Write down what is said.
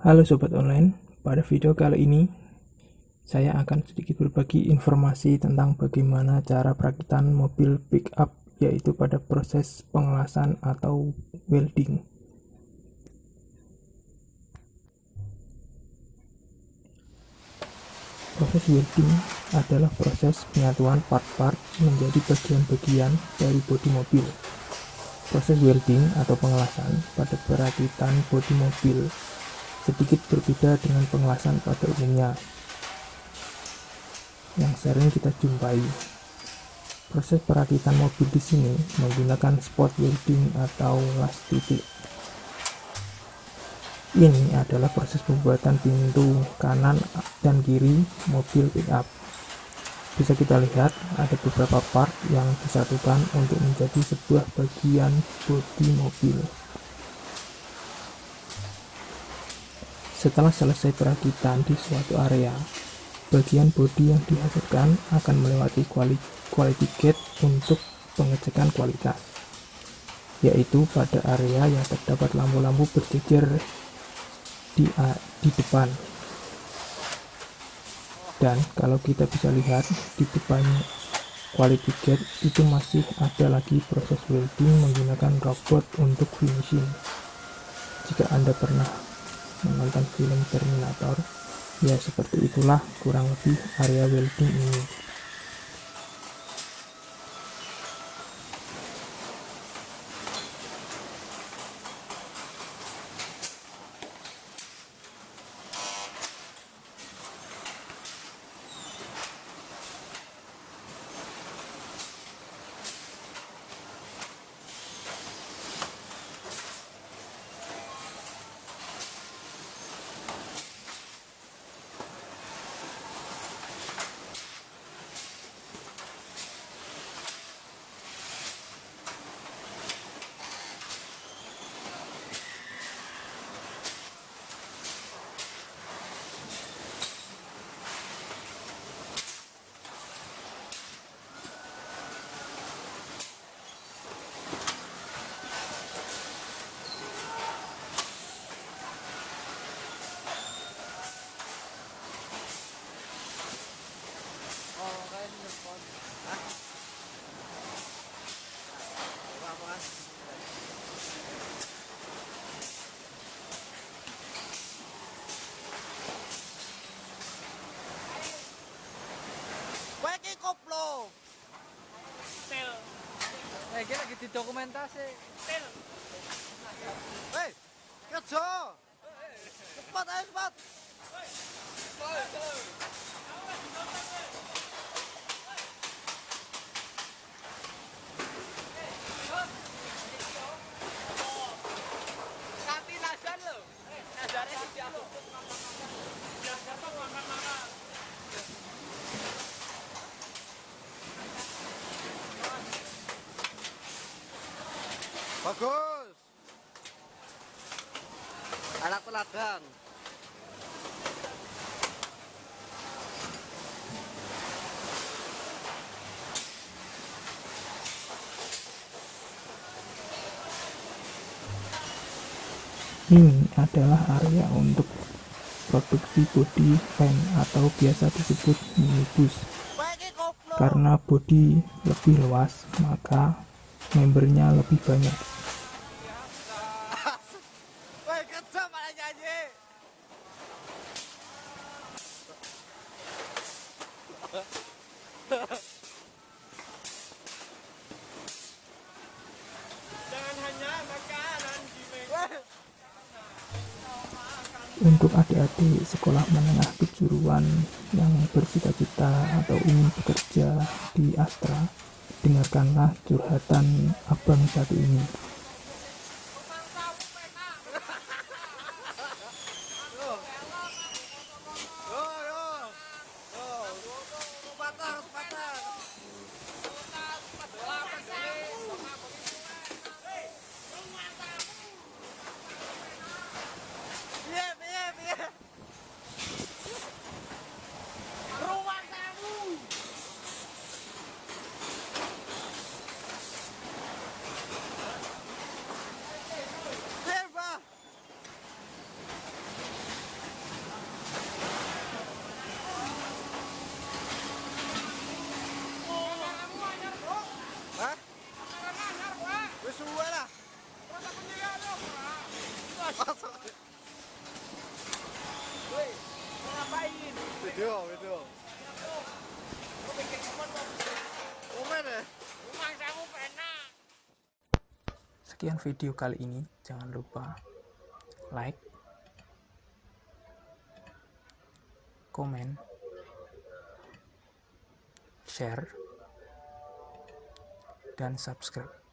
Halo Sobat Online, pada video kali ini saya akan sedikit berbagi informasi tentang bagaimana cara perakitan mobil pickup, yaitu pada proses pengelasan atau welding. Proses welding adalah proses penyatuan part-part menjadi bagian-bagian dari bodi mobil. Proses welding atau pengelasan pada perakitan bodi mobil sedikit berbeda dengan pengelasan pada umumnya yang sering kita jumpai. Proses perakitan mobil di sini menggunakan spot welding atau las titik. Ini adalah proses pembuatan pintu kanan dan kiri mobil pickup. Bisa kita lihat ada beberapa part yang disatukan untuk menjadi sebuah bagian bodi mobil. Setelah selesai perakitan di suatu area, bagian bodi yang dihasilkan akan melewati quality gate untuk pengecekan kualitas, yaitu pada area yang terdapat lampu-lampu berjejer di depan. Dan kalau kita bisa lihat di depan quality gate itu masih ada lagi proses welding menggunakan robot untuk finishing. Jika Anda pernah menonton film Terminator, ya seperti itulah kurang lebih area welding ini. Koplo. Tel. Iki lagi didokumentasi. Tel. Hei, kerja. Cepat ayo cepat. Kati najan lo. Najane siapa? Bagus. Anak peladang. Ini adalah area untuk produksi bodi van atau biasa disebut minibus. Karena bodi lebih luas, maka membernya lebih banyak. Untuk adik-adik sekolah menengah kejuruan yang bercita-cita atau ingin bekerja di Astra, dengarkanlah curhatan abang satu ini. Woi, mau ngapain? Video. Mau bikin komen ya? Rumah kamu enak. Sekian video kali ini, jangan lupa like, komen, share, dan subscribe.